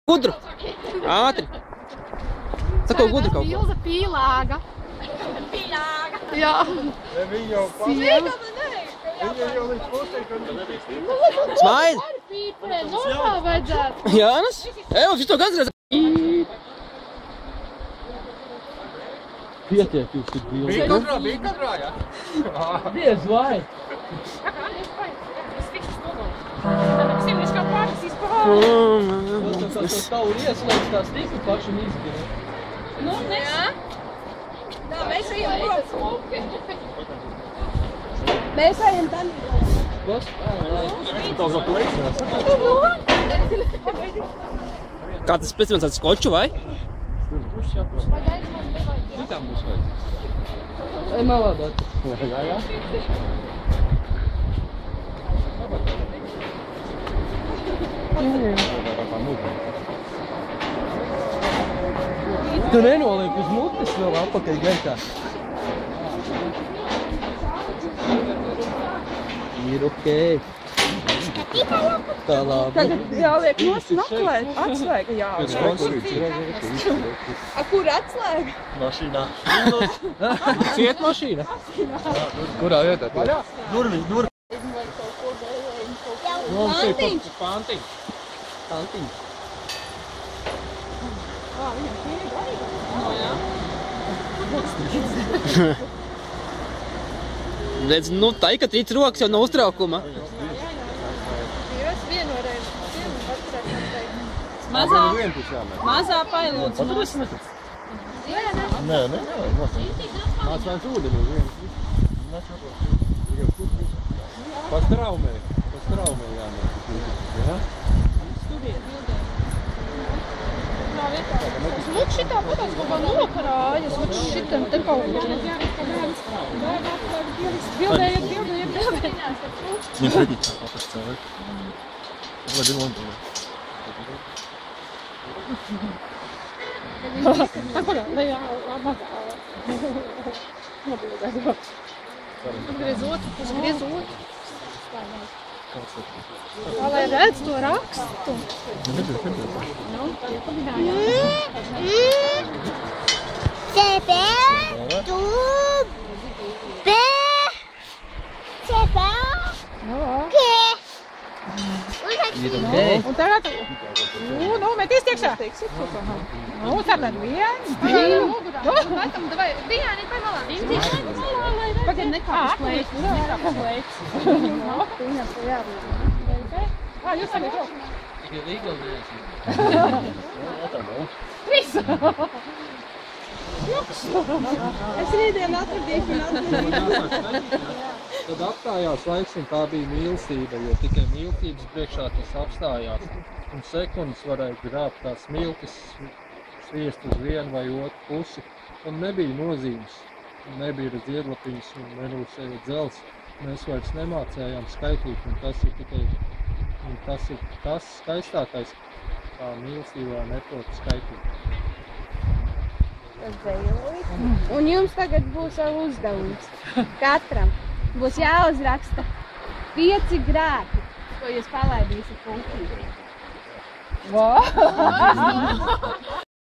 Gudru! Ātri! Sako gudru kaut ko. Ilza Pīlāga. Pīlāga. Jā. Viņa jau Sieva. Viņa jau līdz pusē, kad Smaidi! Nu, tā vajadzētu. Jānis? Evo, šito gan redz. Pietiek jūs ir bija kadrā, jā? Diez vai! Viņš kā pārsīs pa Tas tavu ieslēdz tā stikli pašam izgāja. Nu, mēs... Jā, mēs ejam prom. Mēs ejam tam. Kas? Tavs aplēcinās. Kā tas specimens ar skoču, vai? Šitām būs vajag. Ej malā, dāt. Jā. Tu nenoliek uz mutes vēl apakaļ gaitā. Ir okei. Tā labi. Tagad jāliek nost naklēt. Atslēga jāliek. A, kur atslēga? Mašīnā. Ciet mašīna? Kurā vietā? Durvis. Pantiņš. Pantiņš. Viņam tie ir garīgi. Redz, nu tā ir, ka trīc rokas jau no uztraukuma. Es vienoreiz. Mazā pailūdzu. Nē. Nāc vairs ūdeni uz vienu. Pa straumē jānāk. Jā? Lūk, šitā patās kaut kā nokarājas. Lūk, šitam te kaut kā. Bildējiet. Не ходите, папа, человек. Владимир Лондон. Uzgriezot. Tā, lai redz to rakstu. Un tagad, nu, metīs tiekšā. Nu, tātad viens, divi. Metam, davai, Diāni, pa malā. Pagaid, nekāpis klēķis. Viņam te jābūt. Jūs tagad jau. Tikai līgal neesmu. Visu. Es rītdien atradīšu un Tad apstājās laiks un tā bija mīlestība, jo tikai mīlestības priekšā tas apstājās. Un sekundes varēja grābt tās miltis, sviest uz vienu vai otru pusi. Un nebija nozīmes, nebija ziedlapiņas un nerūsēja dzels. Mēs vairs nemācējām skaitīt, un tas ir tikai, un tas ir tas skaistākais, kā mīlestībā neprot skaitīt. Un jums tagad būs uzdevums. Katram būs jāuzraksta 5 grēki, ko jūs palaidīsiet punktī. Wow!